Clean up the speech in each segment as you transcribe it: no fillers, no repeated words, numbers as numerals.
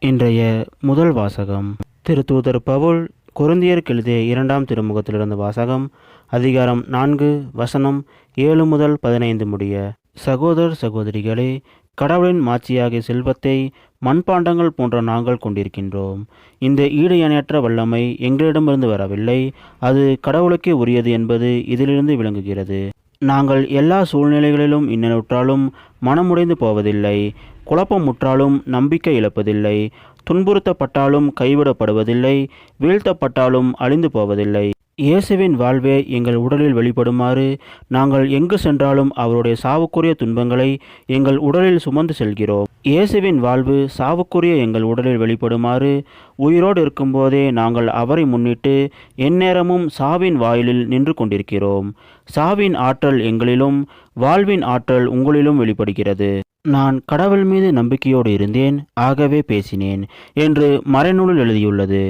இன்றைய முதல் வாசகம் திருத்தூதர் பவுல் கொரிந்தியருக்கு எழுதிய 2ஆம் திருமுகத்திலிருந்து வாசகம். அதிகாரம் 4 வசனம் 7 முதல் 15 முடிய. சகோதர சகோதரிகளே, கடவுளின் மாட்சியாகிய செல்வத்தை மண்பாண்டங்கள் போன்ற நாங்கள் கொண்டிருக்கின்றோம். இந்த ஈடு இணையற்ற வல்லமை எங்களிடமிருந்து வரவில்லை, அது கடவுளுக்கே உரியது என்பது இதிலிருந்து விளங்குகிறது. நாங்கள் எல்லா சூழ்நிலைகளிலும் இன்னலுற்றாலும் மனமுடைந்து போவதில்லை, குழப்பமுற்றாலும் நம்பிக்கை இழப்பதில்லை, துன்புறுத்தப்பட்டாலும் கைவிடப்படுவதில்லை, வீழ்த்தப்பட்டாலும் அழிந்து போவதில்லை. இயேசுவின் வாழ்வே எங்கள் உடலில் வெளிப்படுமாறு நாங்கள் எங்கு சென்றாலும் அவருடைய சாவுக்குரிய துன்பங்களை எங்கள் உடலில் சுமந்து செல்கிறோம். இயேசுவின் வாழ்வு சாவுக்குரிய எங்கள் உடலில் வெளிப்படுமாறு உயிரோடு இருக்கும்போதே நாங்கள் அவரை முன்னிட்டு எந்நேரமும் சாவின் வாயிலில் நின்று கொண்டிருக்கிறோம். சாவின் ஆற்றல் எங்களிலும் வாழ்வின் ஆற்றல் உங்களிலும் வெளிப்படுகிறது. நான் கடவுள் மீது நம்பிக்கையோடு இருந்தேன், ஆகவே பேசினேன் என்று மறைநூலில் எழுதியுள்ளது.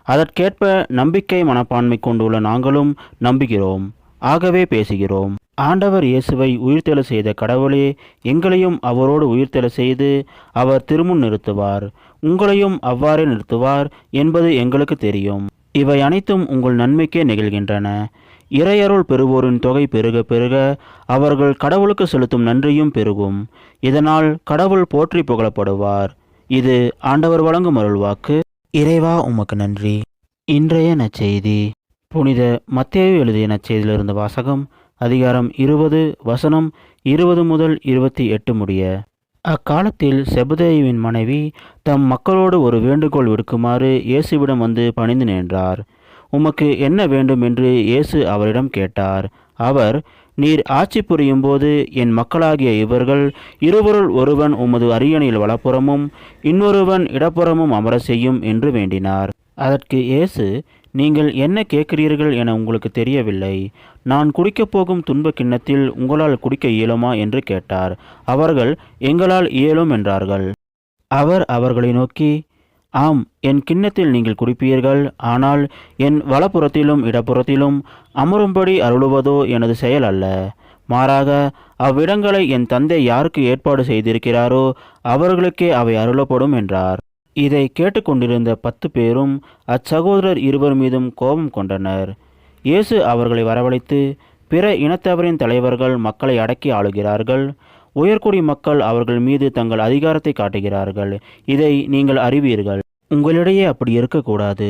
அதற்கேற்ப நம்பிக்கை மனப்பான்மை கொண்டுள்ள நாங்களும் நம்புகிறோம், ஆகவே பேசுகிறோம். ஆண்டவர் இயேசுவை உயிர்த்தெழ செய்த கடவுளே எங்களையும் அவரோடு உயிர்த்தெழ செய்து அவர் திருமுன் நிறுத்துவார், உங்களையும் அவ்வாறே நிறுத்துவார் என்பது எங்களுக்கு தெரியும். இவை அனைத்தும் உங்கள் நன்மைக்கே நிகழ்கின்றன. இறையருள் பெறுவோரின் தொகை பெருக பெருக அவர்கள் கடவுளுக்கு செலுத்தும் நன்றியும் பெருகும். இதனால் கடவுள் போற்றி புகழப்படுவார். இது ஆண்டவர் வழங்கும் அருள்வாக்கு. இறைவா உமக்கு நன்றி. இன்றைய நற்செய்தி புனித மத்தேயு எழுதிய நற்செய்தியிலிருந்து வாசகம். அதிகாரம் 20 வசனம் 20 முதல் 28 முடிய. அக்காலத்தில் செபதேயுவின் மனைவி தம் மக்களோடு ஒரு வேண்டுகோள் விடுக்குமாறு இயேசுவிடம் வந்து பணிந்து நின்றார். உமக்கு என்ன வேண்டும் என்று இயேசு அவரிடம் கேட்டார். அவர், நீர் ஆட்சி புரியும் போது என் மக்களாகிய இவர்கள் இருவருள் ஒருவன் உமது அரியணையில் வலப்புறமும் இன்னொருவன் இடப்புறமும் அமர செய்யும் என்று வேண்டினார். அதற்கு இயேசு, நீங்கள் என்ன கேட்கிறீர்கள் என உங்களுக்கு தெரியவில்லை. நான் குடிக்கப் போகும் துன்ப கிண்ணத்தில் உங்களால் குடிக்க இயலுமா என்று கேட்டார். அவர்கள், எங்களால் இயலும் என்றார்கள். அவர் அவர்களை நோக்கி, ஆம், என் கிண்ணத்தில் நீங்கள் குடிப்பீர்கள், ஆனால் என் வலப்புறத்திலும் இடப்புறத்திலும் அமரும்படி அருளுவதோ எனது செயல் அல்ல. மாறாக அவ்விடங்களை என் தந்தை யாருக்கு ஏற்பாடு செய்திருக்கிறாரோ அவர்களுக்கே அவை அருளப்படும் என்றார். இதை கேட்டுக்கொண்டிருந்த 10 பேரும் அச்சகோதரர் இருவர் மீதும் கோபம் கொண்டனர். இயேசு அவர்களை வரவழைத்து, பிற இனத்தவரின் தலைவர்கள் மக்களை அடக்கி ஆளுகிறார்கள், உயர்குடி மக்கள் அவர்கள் மீது தங்கள் அதிகாரத்தை காட்டுகிறார்கள். இதை நீங்கள் அறிவீர்கள். உங்களிடையே அப்படி இருக்கக்கூடாது.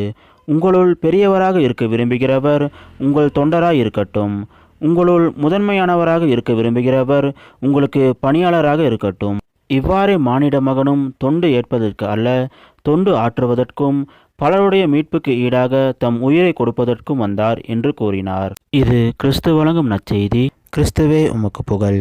உங்களுள் பெரியவராக இருக்க விரும்புகிறவர் உங்கள் தொண்டராய் இருக்கட்டும். உங்களுள் முதன்மையானவராக இருக்க விரும்புகிறவர் உங்களுக்கு பணியாளராக இருக்கட்டும். இவ்வாறே மானிட மகனும் தொண்டு ஏற்பதற்கு அல்ல, தொண்டு ஆற்றுவதற்கும் பலருடைய மீட்புக்கு ஈடாக தம் உயிரை கொடுப்பதற்கும் வந்தார் என்று கூறினார். இது கிறிஸ்து வழங்கும் நற்செய்தி. கிறிஸ்துவே உமக்கு புகழ்.